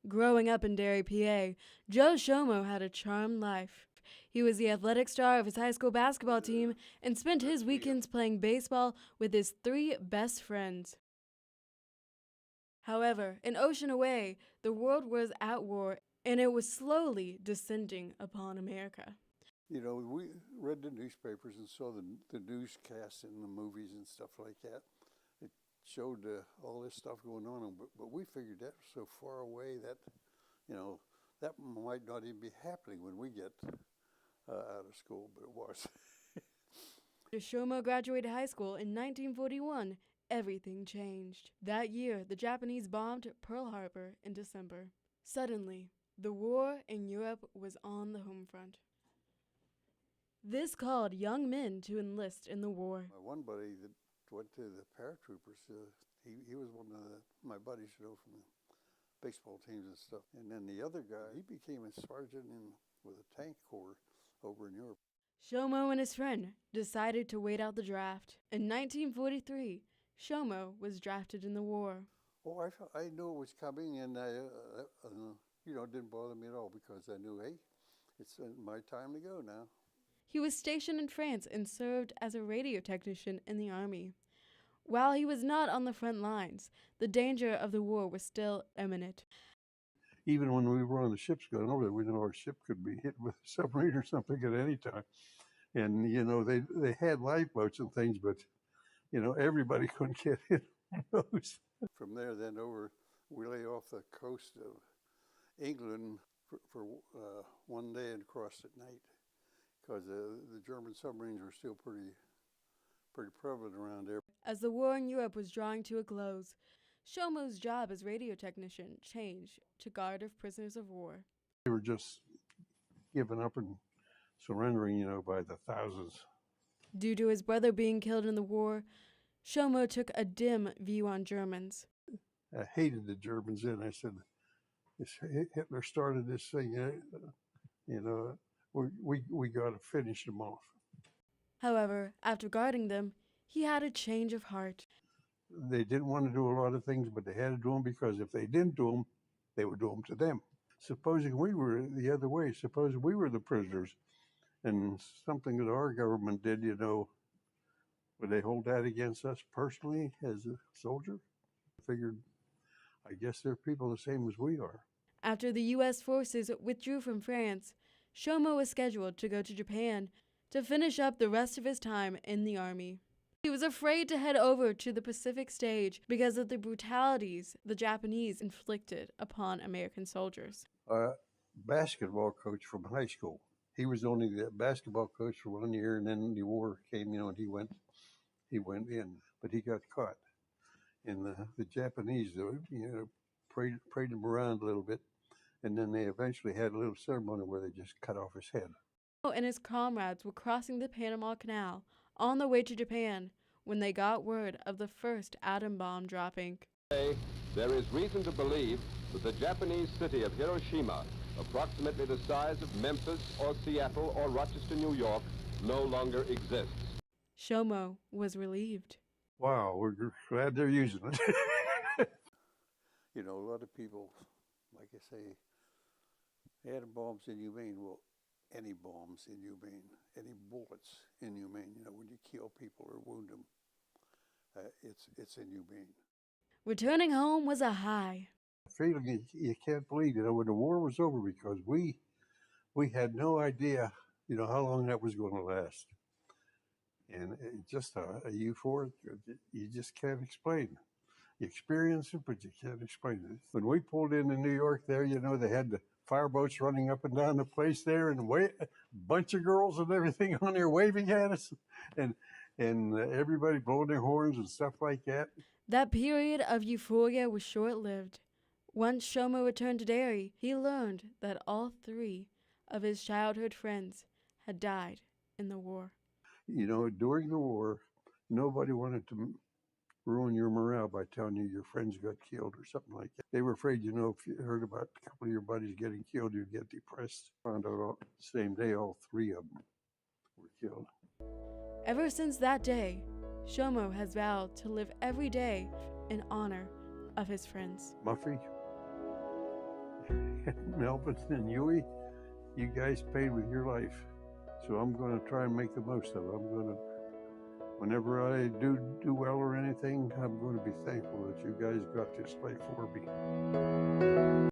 Growing up in Derry, PA, Joe Shomo had a charmed life. He was the athletic star of his high school basketball team and spent his weekends playing baseball with his 3 best friends. However, an ocean away, the world was at war, and it was slowly descending upon America. You know, we read the newspapers and saw the newscasts and the movies and stuff like that. It showed all this stuff going on, but we figured that was so far away that, you know, that might not even be happening when we get out of school, but it was. After Shomo graduated high school in 1941, everything changed. That year, the Japanese bombed Pearl Harbor in December. Suddenly, the war in Europe was on the home front. This called young men to enlist in the war. My one buddy that went to the paratroopers, he was one of my buddies, you know, from the baseball teams and stuff. And then the other guy, he became a sergeant with a tank corps over in Europe. Shomo and his friend decided to wait out the draft. In 1943, Shomo was drafted in the war. Oh, I knew it was coming, and you know, it didn't bother me at all because I knew, hey, it's my time to go now. He was stationed in France and served as a radio technician in the army. While he was not on the front lines, the danger of the war was still imminent. Even when we were on the ships going over there, we knew our ship could be hit with a submarine or something at any time. And, you know, they had lifeboats and things, but, you know, everybody couldn't get in those. From there, then over, we lay off the coast of England for one day and crossed at night because the German submarines were still pretty prevalent around there. As the war in Europe was drawing to a close, Shomo's job as radio technician changed to guard of prisoners of war. They were just giving up and surrendering, you know, by the thousands. Due to his brother being killed in the war, Shomo took a dim view on Germans. I hated the Germans, and I said, Hitler started this thing, you know, we got to finish them off. However, after guarding them, he had a change of heart. They didn't want to do a lot of things, but they had to do them because if they didn't do them, they would do them to them. Supposing we were the other way, supposing we were the prisoners, and something that our government did, you know, would they hold that against us personally as a soldier? I figured, I guess they're people the same as we are. After the U.S. forces withdrew from France, Shomo was scheduled to go to Japan to finish up the rest of his time in the army. He was afraid to head over to the Pacific stage because of the brutalities the Japanese inflicted upon American soldiers. A basketball coach from high school. He was only the basketball coach for 1 year, and then the war came, you know, and he went in, but he got caught. And the Japanese, you know, prayed him around a little bit, and then they eventually had a little ceremony where they just cut off his head. And his comrades were crossing the Panama Canal on their way to Japan when they got word of the first atom bomb dropping. Today, there is reason to believe that the Japanese city of Hiroshima, approximately the size of Memphis or Seattle or Rochester, New York, no longer exists. Shomo was relieved. Wow, we're glad they're using it. You know, a lot of people, like I say, atom bombs inhumane. Well, any bombs inhumane, any bullets inhumane. You know, when you kill people or wound them, it's inhumane. Returning home was a high. Feeling you can't believe, you know, when the war was over, because we had no idea, you know, how long that was going to last. And it's just a euphoric, you just can't explain. You experience it, but you can't explain it. When we pulled into New York there, you know, they had the fireboats running up and down the place there, and a bunch of girls and everything on there waving at us, and everybody blowing their horns and stuff like that. That period of euphoria was short-lived. Once Shomo returned to Derry, he learned that all 3 of his childhood friends had died in the war. You know, during the war, nobody wanted to ruin your morale by telling you your friends got killed or something like that. They were afraid, you know, if you heard about a couple of your buddies getting killed, you'd get depressed. Found out the same day all 3 of them were killed. Ever since that day, Shomo has vowed to live every day in honor of his friends. Muffy Melvin and Huey, you guys paid with your life. So I'm going to try and make the most of it. I'm going to, whenever I do well or anything, I'm going to be thankful that you guys got this life for me.